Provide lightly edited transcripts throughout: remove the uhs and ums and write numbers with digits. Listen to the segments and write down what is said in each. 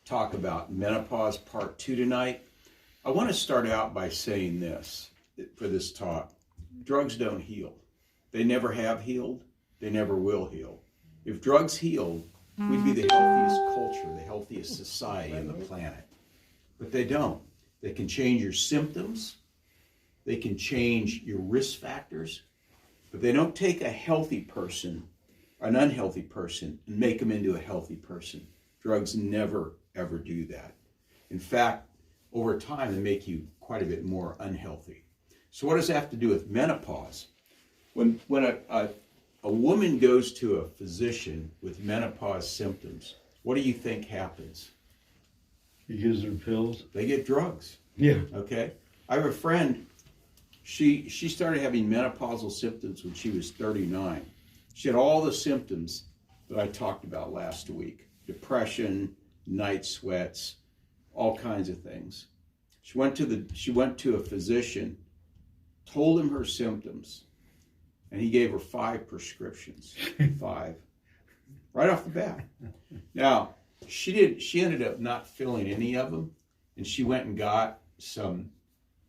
talk about Menopause Part 2 tonight. I want to start out by saying this for this talk. Drugs don't heal. They never have healed. They never will heal. If drugs healed, we'd be the healthiest culture, the healthiest society on the planet. But they don't. They can change your symptoms. They can change your risk factors. But they don't take a healthy person, an unhealthy person, and make them into a healthy person. Drugs never, ever do that. In fact, over time, they make you quite a bit more unhealthy. So what does that have to do with menopause? When a woman goes to a physician with menopause symptoms, what do you think happens? He gives her pills. They get drugs. Yeah. Okay? I have a friend, she started having menopausal symptoms when she was 39. She had all the symptoms that I talked about last week. Depression, night sweats, all kinds of things. She went to a physician, told him her symptoms, and he gave her 5 prescriptions. 5. Right off the bat. Now, she ended up not filling any of them, and she went and got some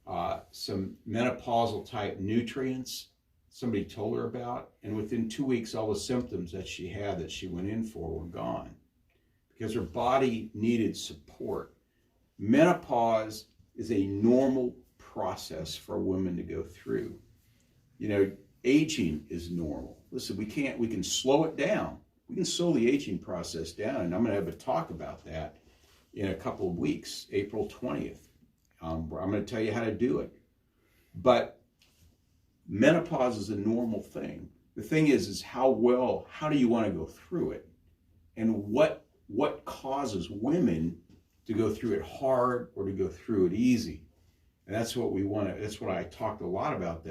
menopausal type nutrients somebody told her about, and within 2 weeks all the symptoms that she had that she went in for were gone because her body needed support. Menopause is a normal process for women to go through. You know, aging is normal. Listen, we can slow it down. We can slow the aging process down, and I'm going to have a talk about that in a couple of weeks, April 20th. I'm going to tell you how to do it. But menopause is a normal thing. The thing is how do you want to go through it? And what causes women to go through it hard or to go through it easy? And that's what we want to, that's what I talked a lot about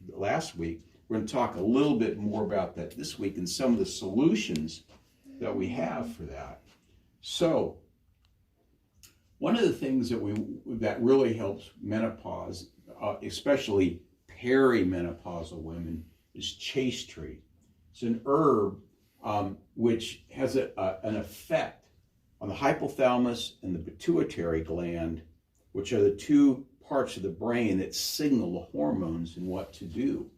last week. We're going to talk a little bit more about that this week and some of the solutions that we have for that. So, one of the things that really helps menopause, especially perimenopausal women, is Chaste Tree. It's an herb which has an effect on the hypothalamus and the pituitary gland, which are the 2 parts of the brain that signal the hormones and what to do.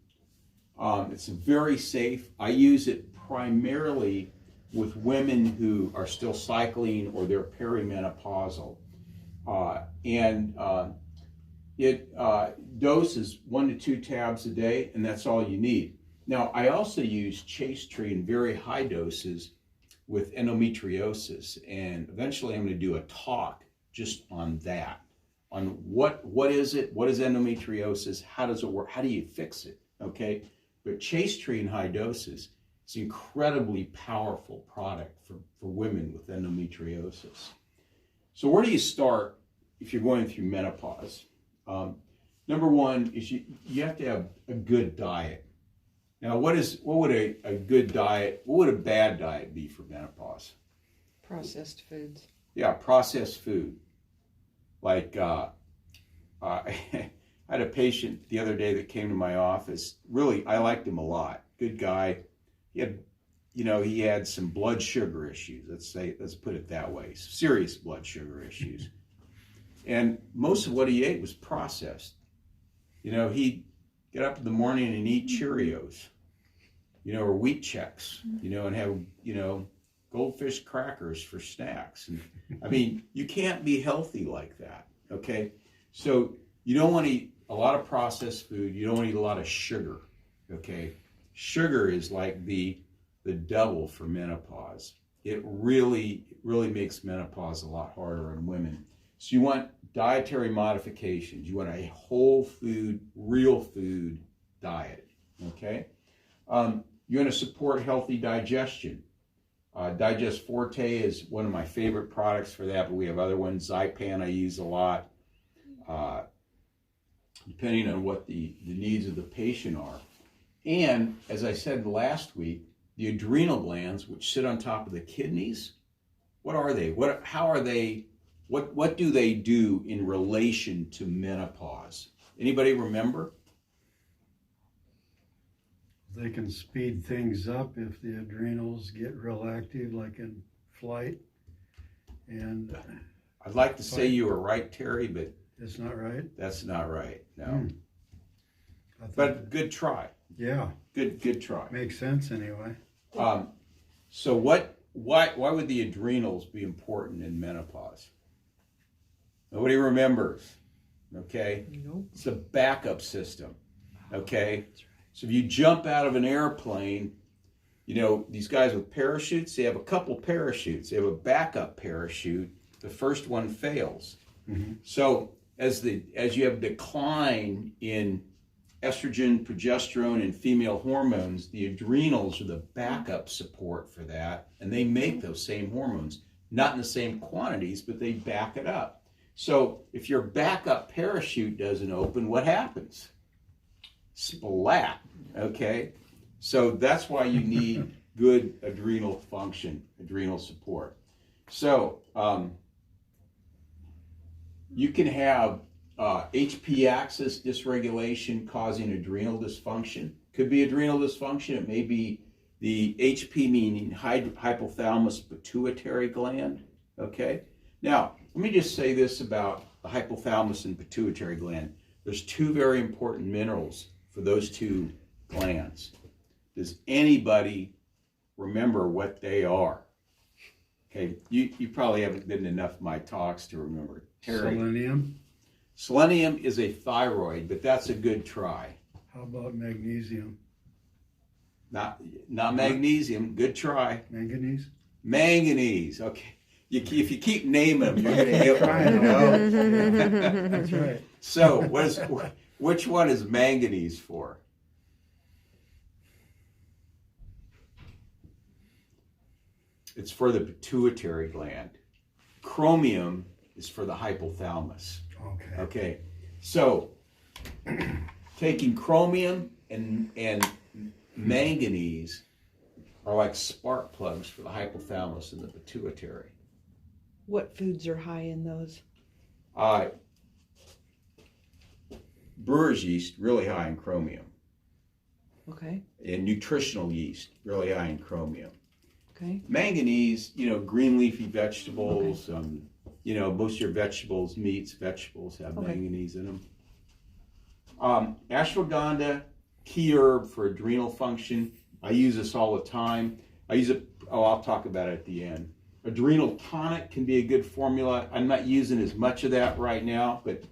It's very safe. I use it primarily with women who are still cycling or they're perimenopausal. It doses 1 to 2 tabs a day, and that's all you need. Now, I also use Chaste Tree in very high doses with endometriosis, and eventually I'm going to do a talk just on that, on what is it, what is endometriosis, how does it work, how do you fix it, okay? But Chaste Tree in high doses is an incredibly powerful product for women with endometriosis. So where do you start if you're going through menopause? Number one is you have to have a good diet. Now, what would a good diet, what would a bad diet be for menopause? Processed foods. Yeah, processed food. Like, I had a patient the other day that came to my office. Really, I liked him a lot. Good guy. He had some blood sugar issues. Let's put it that way. Serious blood sugar issues. And most of what he ate was processed. He'd get up in the morning and eat Cheerios, or wheat checks, and have, goldfish crackers for snacks. And I mean, you can't be healthy like that, okay? So you don't want to eat a lot of processed food. You don't want to eat a lot of sugar, okay? Sugar is like the devil for menopause. It really makes menopause a lot harder on women. So you want dietary modifications. You want a whole food, real food diet, okay? You want to support healthy digestion. Digest Forte is one of my favorite products for that, but we have other ones. Zypan I use a lot, depending on what the needs of the patient are. And as I said last week, the adrenal glands, which sit on top of the kidneys, what are they? How are they? What do they do in relation to menopause? Anybody remember? They can speed things up if the adrenals get real active, like in flight. And I'd like to say you were right, Terry, but it's not right. that's not right. No. I thought But good try. yeah, Good try. makes sense anyway. So why would the adrenals be important in menopause? Nobody remembers. Okay? Nope. It's a backup system. Okay? So if you jump out of an airplane, you know, these guys with parachutes, they have a couple parachutes. They have a backup parachute. The first one fails. Mm-hmm. So as you have decline in estrogen, progesterone, and female hormones, the adrenals are the backup support for that, and they make those same hormones, not in the same quantities, but they back it up. So if your backup parachute doesn't open, what happens? Splat, okay? So that's why you need good adrenal function, adrenal support. So you can have HP axis dysregulation causing adrenal dysfunction. Could be adrenal dysfunction. It may be the HP meaning hypothalamus pituitary gland. Okay. Now, let me just say this about the hypothalamus and pituitary gland. There's two very important minerals for those two glands. Does anybody remember what they are? Okay, you probably haven't been to enough of my talks to remember. Terry. Selenium. Selenium is a thyroid, but that's a good try. How about magnesium? Not magnesium. Good try. Manganese. Manganese. Okay. If you keep naming them, you're going to get one. Yeah, that's right. So, which one is manganese for? It's for the pituitary gland. Chromium is for the hypothalamus. Okay. Okay. So, taking chromium and manganese are like spark plugs for the hypothalamus and the pituitary. What foods are high in those? Brewer's yeast, really high in chromium. Okay. And nutritional yeast, really high in chromium. Okay. Manganese, green leafy vegetables, most of your vegetables, meats, vegetables have manganese in them. Ashwagandha, key herb for adrenal function. I use this all the time. I use it, I'll talk about it at the end. Adrenal tonic can be a good formula. I'm not using as much of that right now, but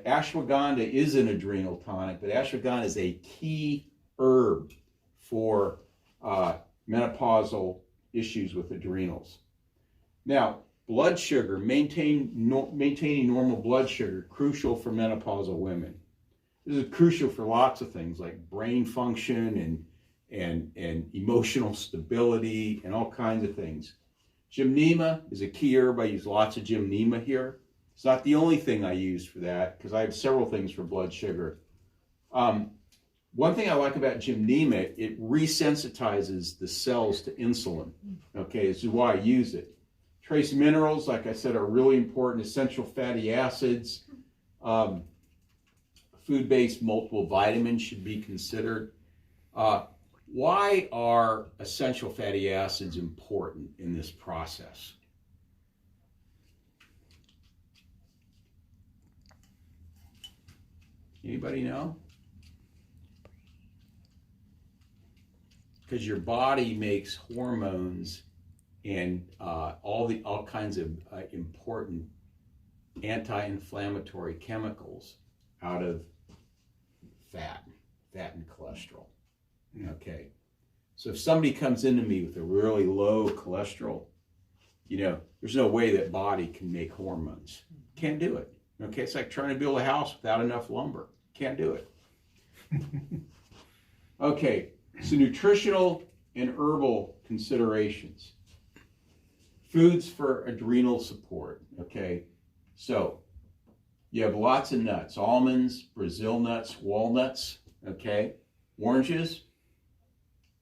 ashwagandha is an adrenal tonic, but ashwagandha is a key herb for menopausal issues with adrenals. Now, blood sugar, maintaining normal blood sugar, crucial for menopausal women. This is crucial for lots of things like brain function and emotional stability and all kinds of things. Gymnema is a key herb. I use lots of gymnema here. It's not the only thing I use for that because I have several things for blood sugar. One thing I like about gymnema, it resensitizes the cells to insulin. Okay, this is why I use it. Trace minerals, like I said, are really important. Essential fatty acids, food-based multiple vitamins should be considered. Why are essential fatty acids important in this process? Anybody know? Because your body makes hormones and all kinds of important anti-inflammatory chemicals out of fat and cholesterol. Okay, so if somebody comes into me with a really low cholesterol, there's no way that body can make hormones. Can't do it. Okay, it's like trying to build a house without enough lumber. Can't do it. Okay, so nutritional and herbal considerations. Foods for adrenal support. Okay, so you have lots of nuts, almonds, Brazil nuts, walnuts, okay, oranges,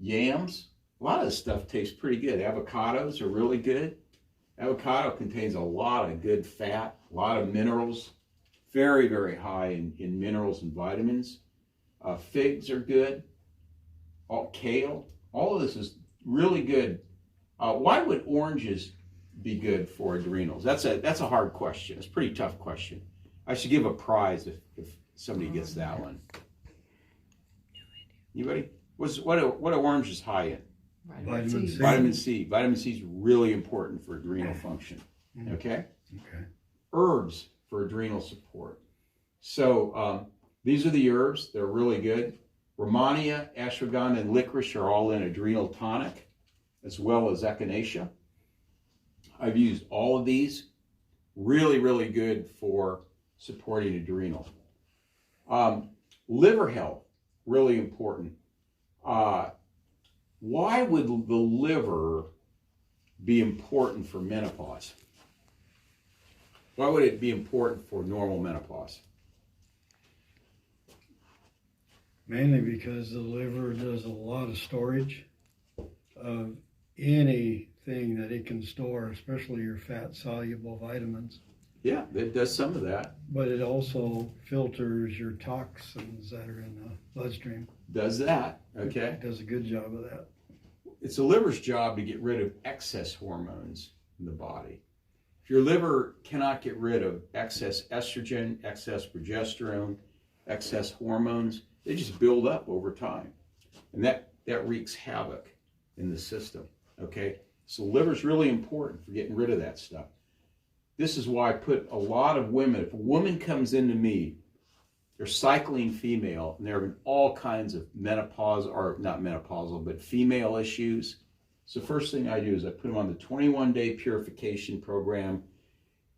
yams. A lot of this stuff tastes pretty good. Avocados are really good. Avocado contains a lot of good fat, a lot of minerals, very, very high in minerals and vitamins. Figs are good. Kale, all of this is really good. Why would oranges be good for adrenals? That's a hard question. It's a pretty tough question. I should give a prize if somebody gets that one. Anybody? What are oranges high in? Vitamin C. Vitamin C. Vitamin C is really important for adrenal function. Okay? Okay. Herbs for adrenal support. So these are the herbs. They're really good. Rehmannia, ashwagandha, and licorice are all in adrenal tonic, as well as echinacea. I've used all of these. Really, really good for supporting adrenal. Liver health, really important. Why would the liver be important for menopause? Why would it be important for normal menopause? Mainly because the liver does a lot of storage of anything that it can store, especially your fat-soluble vitamins. Yeah, it does some of that. But it also filters your toxins that are in the bloodstream. Does that, okay? It does a good job of that. It's the liver's job to get rid of excess hormones in the body. If your liver cannot get rid of excess estrogen, excess progesterone, excess hormones, they just build up over time. And that wreaks havoc in the system, okay? So the liver's really important for getting rid of that stuff. This is why I put a lot of women, if a woman comes into me, they're cycling female, and they're having all kinds of menopause, or not menopausal, but female issues. So first thing I do is I put them on the 21-day purification program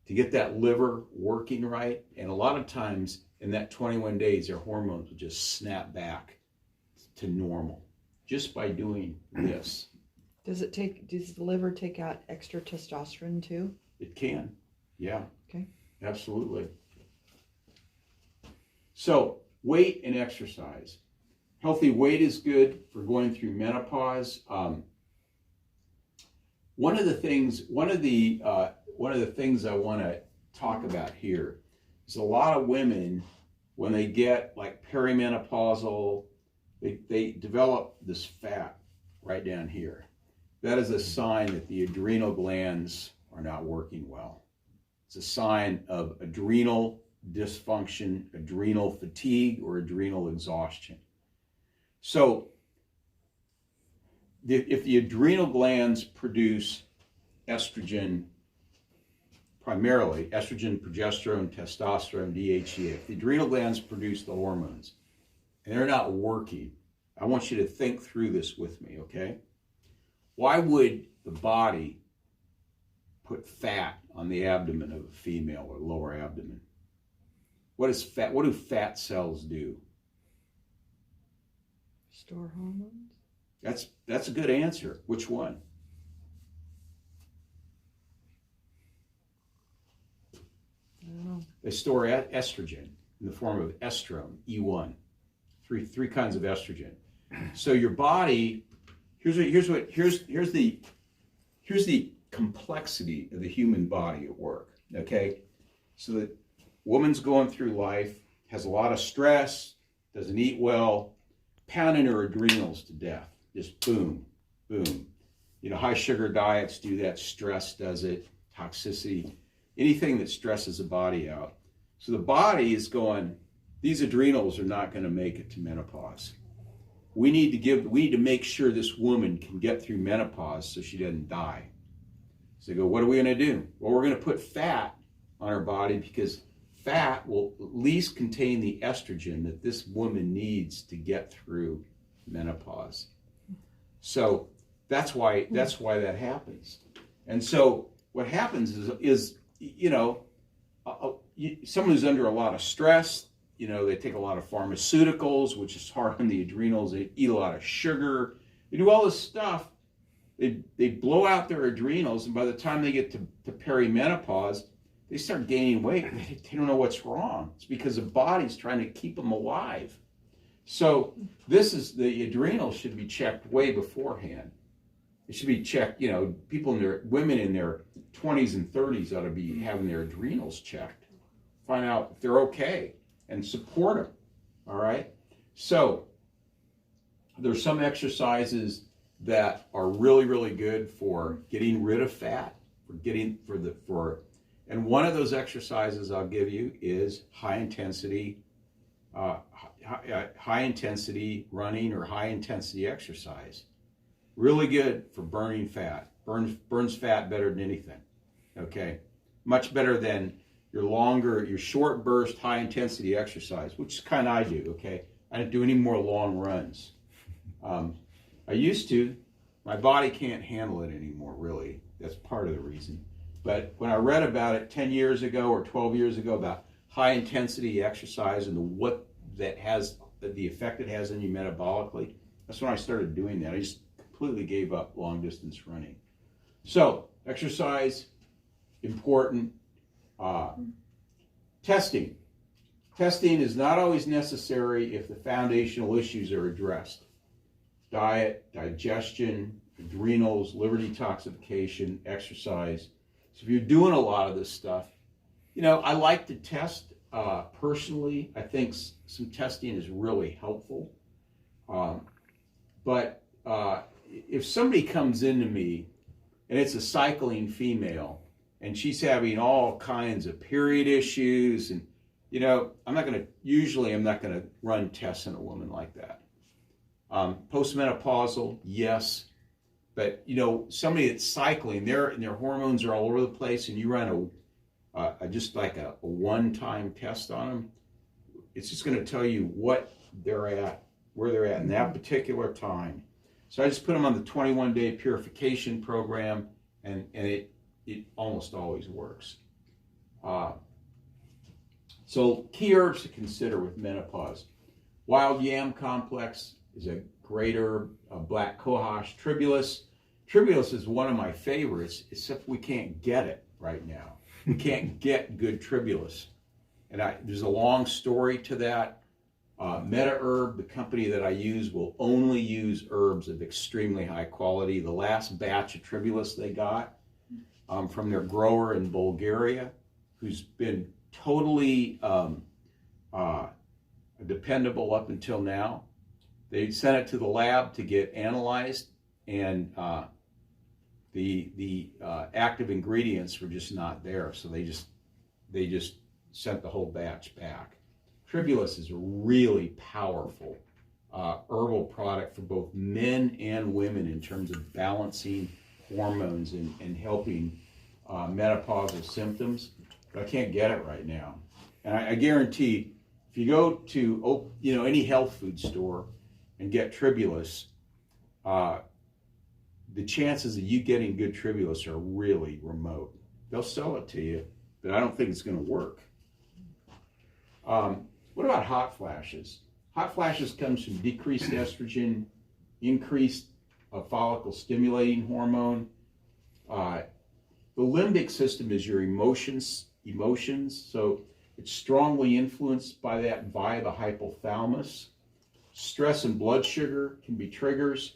to get that liver working right. And a lot of times in that 21 days, their hormones will just snap back to normal just by doing this. Does the liver take out extra testosterone too? It can, yeah. Okay. Absolutely. So weight and exercise. Healthy weight is good for going through menopause. One of the things I want to talk about here is a lot of women, when they get like perimenopausal, they develop this fat right down here. That is a sign that the adrenal glands are not working well. It's a sign of adrenal dysfunction, adrenal fatigue, or adrenal exhaustion. So if the adrenal glands produce estrogen, primarily estrogen, progesterone, testosterone, DHEA, if the adrenal glands produce the hormones and they're not working, I want you to think through this with me, okay? Why would the body put fat on the abdomen of a female or lower abdomen? What do fat cells do? Store hormones? That's a good answer. Which one? I don't know. They store estrogen in the form of estrone, E1. Three kinds of estrogen. So your body, here's the complexity of the human body at work. Okay, so the woman's going through life, has a lot of stress, doesn't eat well, pounding her adrenals to death. Just boom, boom. High sugar diets do that. Stress does it. Toxicity, anything that stresses the body out. So the body is going, these adrenals are not going to make it to menopause. We need to make sure this woman can get through menopause so she doesn't die. So they go, what are we going to do? Well, we're going to put fat on her body because fat will at least contain the estrogen that this woman needs to get through menopause. So that's why that happens. And so what happens is someone who's under a lot of stress, they take a lot of pharmaceuticals, which is hard on the adrenals. They eat a lot of sugar. They do all this stuff. They blow out their adrenals, and by the time they get to perimenopause, they start gaining weight. They don't know what's wrong. It's because the body's trying to keep them alive. So the adrenals should be checked way beforehand. It should be checked, women in their 20s and 30s ought to be having their adrenals checked. Find out if they're okay and support them, all right? So there's some exercises that are really, really good for getting rid of fat, and one of those exercises I'll give you is high intensity running or high intensity exercise. Really good for burning fat. Burns fat better than anything. Okay, much better than your short burst high intensity exercise, which is kind of I do. Okay, I don't do any more long runs. I used to. My body can't handle it anymore. Really, that's part of the reason. But when I read about it 10 years ago or 12 years ago about high intensity exercise and the effect it has on you metabolically, that's when I started doing that. I just completely gave up long distance running. So exercise, important. Testing. Testing is not always necessary if the foundational issues are addressed. Diet, digestion, adrenals, liver detoxification, exercise. So if you're doing a lot of this stuff, I like to test personally. I think some testing is really helpful. But if somebody comes into me and it's a cycling female and she's having all kinds of period issues and, I'm not going to run tests in a woman like that. Postmenopausal, yes. But, somebody that's cycling, their hormones are all over the place, and you run just like a one-time test on them, it's just going to tell you what they're at, where they're at in that particular time. So I just put them on the 21-day purification program, and it almost always works. So key herbs to consider with menopause. Wild Yam Complex is a great herb. Black cohosh, tribulus. Tribulus is one of my favorites, except we can't get it right now. We can't get good tribulus. And there's a long story to that. Meta Herb, the company that I use, will only use herbs of extremely high quality. The last batch of tribulus they got from their grower in Bulgaria, who's been totally dependable up until now. They sent it to the lab to get analyzed, and the active ingredients were just not there, so they just sent the whole batch back. Tribulus is a really powerful herbal product for both men and women in terms of balancing hormones and helping menopausal symptoms. But I can't get it right now, and I guarantee if you go to any health food store and get tribulus, the chances of you getting good tribulus are really remote. They'll sell it to you, but I don't think it's going to work. What about hot flashes? Hot flashes comes from decreased estrogen, increased follicle stimulating hormone. The limbic system is your emotions, so it's strongly influenced by that via the hypothalamus. Stress and blood sugar can be triggers.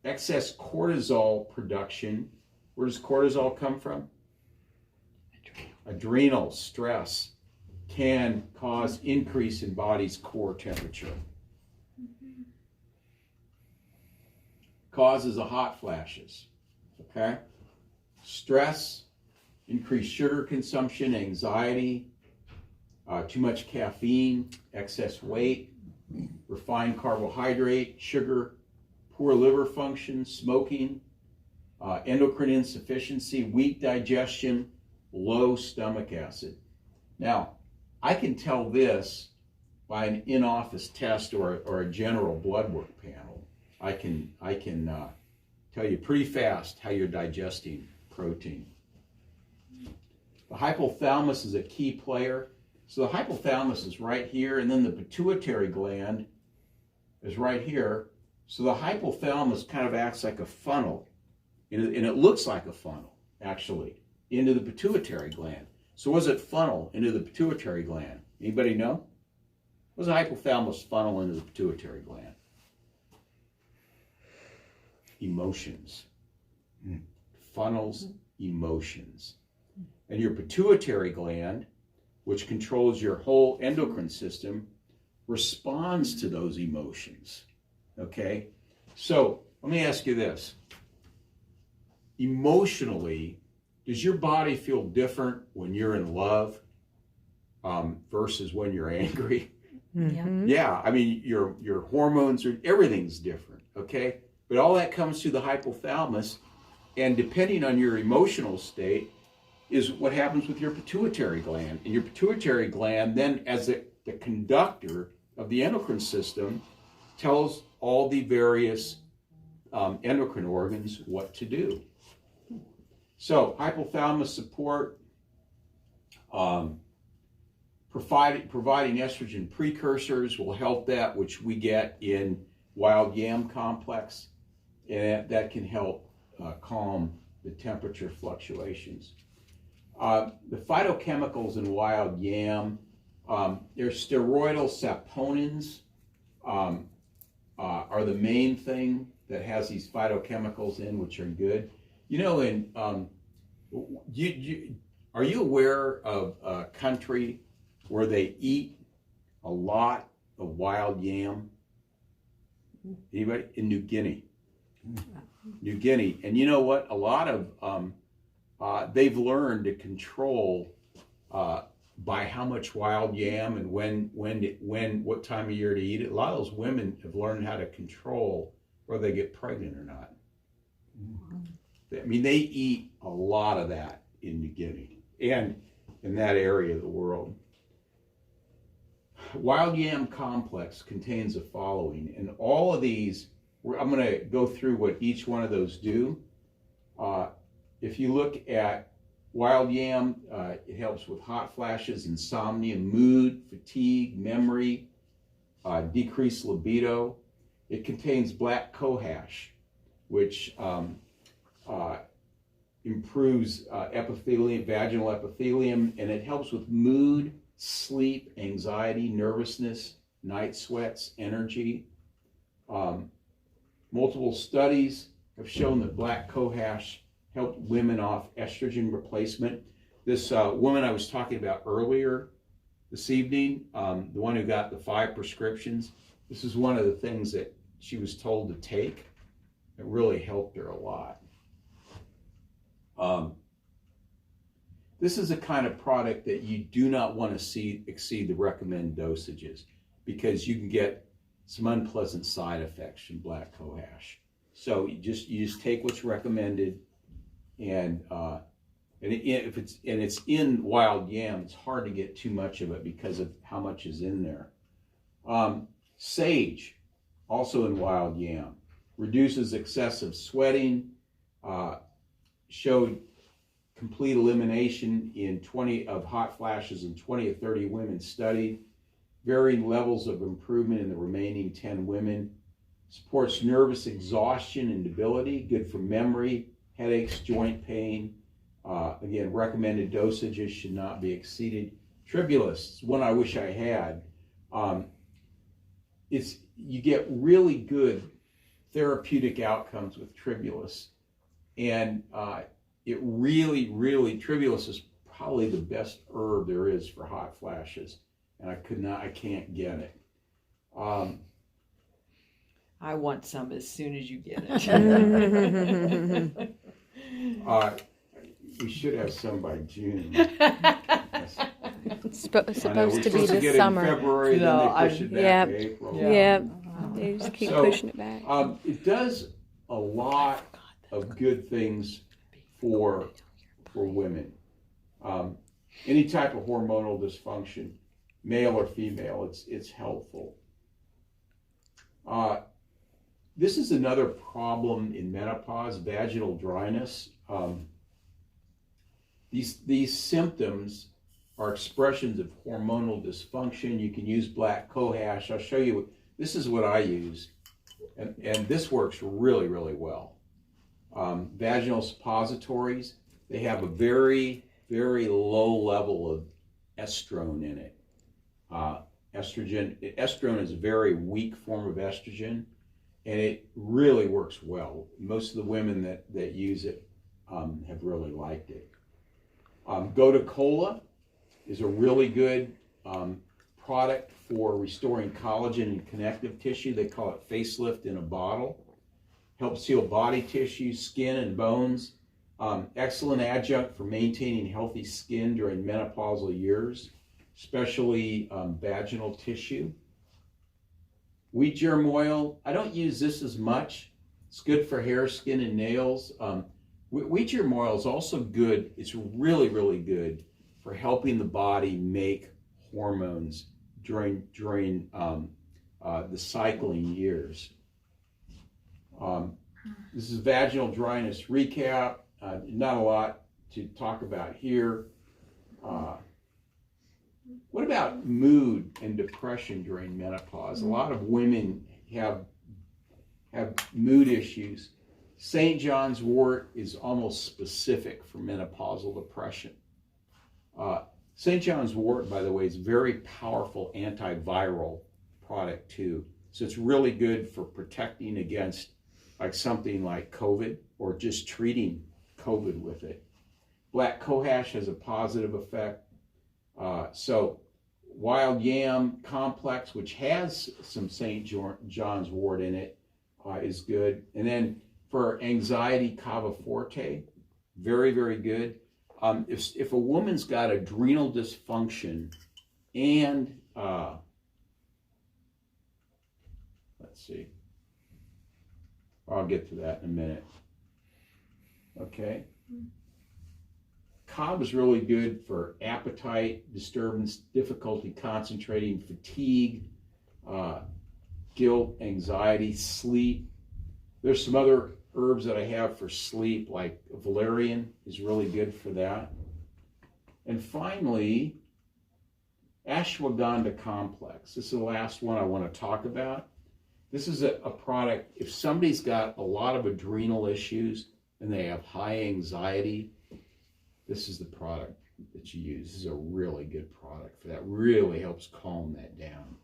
Excess cortisol production. Where does cortisol come from? Adrenal stress can cause increase in body's core temperature. Causes of hot flashes. Okay? Stress, increased sugar consumption, anxiety, too much caffeine, excess weight, refined carbohydrate, sugar, poor liver function, smoking, endocrine insufficiency, weak digestion, low stomach acid. Now, I can tell this by an in-office test or a general blood work panel. I can tell you pretty fast how you're digesting protein. The hypothalamus is a key player. So the hypothalamus is right here, and then the pituitary gland is right here. So the hypothalamus kind of acts like a funnel, and it looks like a funnel, actually, into the pituitary gland. So what does it funnel into the pituitary gland? Anybody know? What does the hypothalamus funnel into the pituitary gland? Emotions. Funnels emotions. And your pituitary gland, which controls your whole endocrine system, responds to those emotions. Okay? So let me ask you this. Emotionally, does your body feel different when you're in love versus when you're angry? Mm-hmm. Yeah, I mean, your hormones everything's different, okay? But all that comes through the hypothalamus, and depending on your emotional state is what happens with your pituitary gland. And your pituitary gland then, as the conductor of the endocrine system, tells all the various endocrine organs what to do. So hypothalamus support, providing estrogen precursors will help that, which we get in wild Yam Complex, and that can help calm the temperature fluctuations. The phytochemicals in wild yam, they're steroidal saponins, are the main thing that has these phytochemicals in, which are good. You know, are you aware of a country where they eat a lot of wild yam? Anybody? In New Guinea. New Guinea. And you know what? A lot of, they've learned to control by how much wild yam and what time of year to eat it. A lot of those women have learned how to control whether they get pregnant or not. I mean, they eat a lot of that in New Guinea and in that area of the world. Wild Yam Complex contains the following, and all of these, I'm going to go through what each one of those do. If you look at wild yam, it helps with hot flashes, insomnia, mood, fatigue, memory, decreased libido. It contains black cohosh, which improves epithelium, vaginal epithelium, and it helps with mood, sleep, anxiety, nervousness, night sweats, energy. Multiple studies have shown that black cohosh helped women off estrogen replacement. This woman I was talking about earlier this evening, the one who got the 5 prescriptions, this is one of the things that she was told to take. It really helped her a lot. This is a kind of product that you do not want to exceed the recommended dosages, because you can get some unpleasant side effects from black cohosh. So you just take what's recommended, and if it's in wild yam, it's hard to get too much of it because of how much is in there. Sage, also in wild yam, reduces excessive sweating, showed complete elimination in 20 of hot flashes in 20 of 30 women studied, varying levels of improvement in the remaining 10 women, supports nervous exhaustion and debility, good for memory, headaches, joint pain. Again, recommended dosages should not be exceeded. Tribulus, one I wish I had. You get really good therapeutic outcomes with tribulus, and tribulus is probably the best herb there is for hot flashes, and I can't get it. I want some as soon as you get it. We should have some by June. It's supposed I know, to we're be supposed to this get summer. it in February, No, then they push it back yeah. to April. Yeah. They just keep pushing it back. It does a lot of good things for women. Any type of hormonal dysfunction, male or female, it's helpful. This is another problem in menopause, vaginal dryness. These symptoms are expressions of hormonal dysfunction. You can use black cohosh. I'll show you. This is what I use, and this works really, really well. Vaginal suppositories, they have a very, very low level of estrone in it. Estrone is a very weak form of estrogen, and it really works well. Most of the women that use it have really liked it. Gotu Kola is a really good product for restoring collagen and connective tissue. They call it facelift in a bottle. Helps heal body tissue, skin, and bones. Excellent adjunct for maintaining healthy skin during menopausal years, especially vaginal tissue. Wheat germ oil, I don't use this as much. It's good for hair, skin, and nails. Wheat germ oil is also good. It's really, really good for helping the body make hormones during the cycling years. This is vaginal dryness recap. Not a lot to talk about here. What about mood and depression during menopause? A lot of women have mood issues. St. John's wort is almost specific for menopausal depression. St. John's wort, by the way, is a very powerful antiviral product too. So it's really good for protecting against like something like COVID or just treating COVID with it. Black cohosh has a positive effect. So wild yam complex, which has some St. John's wort in it, is good. And then for anxiety, cava forte, very, very good. If a woman's got adrenal dysfunction and, let's see, I'll get to that in a minute. Okay. Cobb is really good for appetite disturbance, difficulty concentrating, fatigue, guilt, anxiety, sleep. There's some other herbs that I have for sleep, like valerian is really good for that. And finally, Ashwagandha Complex. This is the last one I want to talk about. This is a product, if somebody's got a lot of adrenal issues and they have high anxiety, this is the product that you use. This is a really good product for that. Really helps calm that down.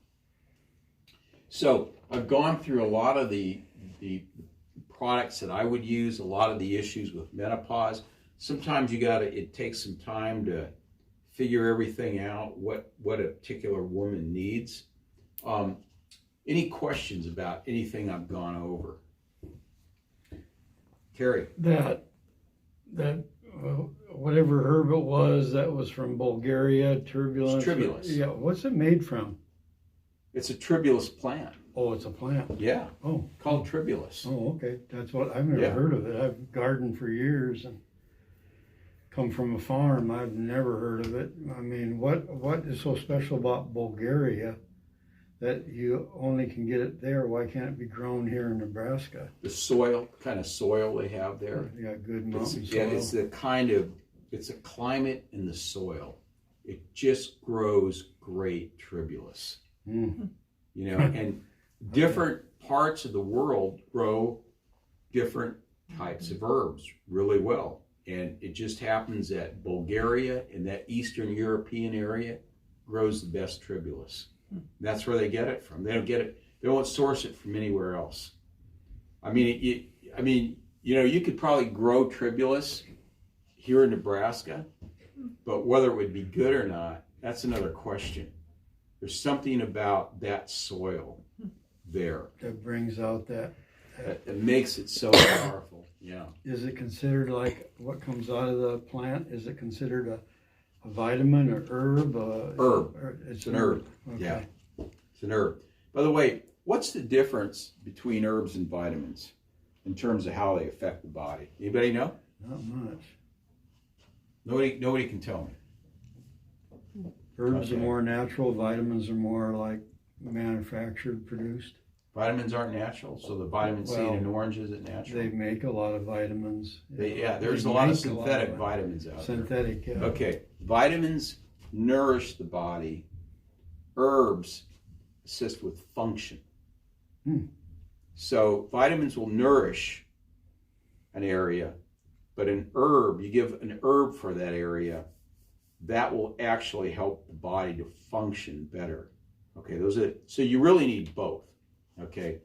So I've gone through a lot of the products that I would use, a lot of the issues with menopause. Sometimes it takes some time to figure everything out, what a particular woman needs. Any questions about anything I've gone over? Terry? That whatever herb it was, that was from Bulgaria, turbulence. Tribulus. Yeah, what's it made from? It's a tribulus plant. Oh, it's a plant. Yeah. Oh. Called tribulus. Oh, okay. That's what I've never heard of it. I've gardened for years and come from a farm. I've never heard of it. I mean, what is so special about Bulgaria that you only can get it there? Why can't it be grown here in Nebraska? The soil, kind of soil they have there. You got good mountain soil. Yeah, it's a climate in the soil. It just grows great tribulus. Mm. You know, and different parts of the world grow different types of herbs really well. And it just happens that Bulgaria and that Eastern European area grows the best tribulus. That's where they get it from. They don't get it. They won't source it from anywhere else. I mean, you could probably grow tribulus here in Nebraska, but whether it would be good or not, that's another question. There's something about that soil there That brings out that. that makes it so powerful. Yeah. Is it considered like what comes out of the plant? Is it considered a vitamin or herb? Herb. It's an herb. Okay. Yeah. It's an herb. By the way, what's the difference between herbs and vitamins in terms of how they affect the body? Anybody know? Not much. Nobody can tell me. Herbs Okay. are more natural. Vitamins are more like manufactured, produced. Vitamins aren't natural, so the vitamin C in an orange isn't natural. They make a lot of vitamins. There's They a lot of make synthetic vitamins out there. Synthetic, yeah. Okay, vitamins nourish the body. Herbs assist with function. So vitamins will nourish an area, but an herb, you give an herb for that area, that will actually help the body to function better. Okay, so you really need both. Okay,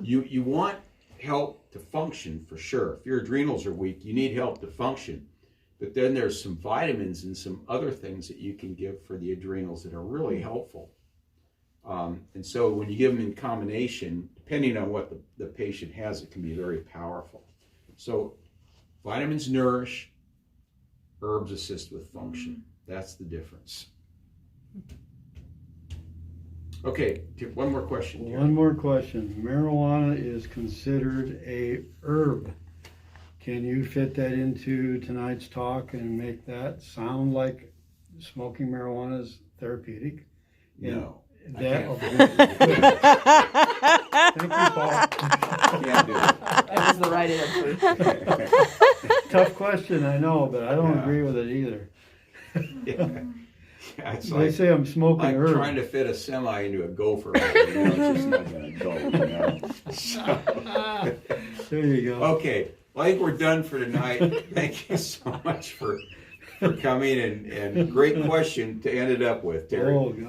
you want help to function for sure. If your adrenals are weak, you need help to function. But then there's some vitamins and some other things that you can give for the adrenals that are really helpful. And so when you give them in combination, depending on what the patient has, it can be very powerful. So Vitamins nourish, herbs assist with function. That's the difference. Okay, one more question. Terry. One more question. Marijuana is considered a herb. Can you fit that into tonight's talk and make that sound like smoking marijuana is therapeutic? No. That, I thank you, Paul. can't do it. That was the right answer. Tough question, I know, but I don't Yeah. agree with it either. Yeah. It's They like, say I'm smoking like herb. trying to fit a semi into a gopher. It's just not going to go. So, There you go. okay, well, I think we're done for tonight. Thank you so much for coming and great question to end it up with, Terry. Oh, God.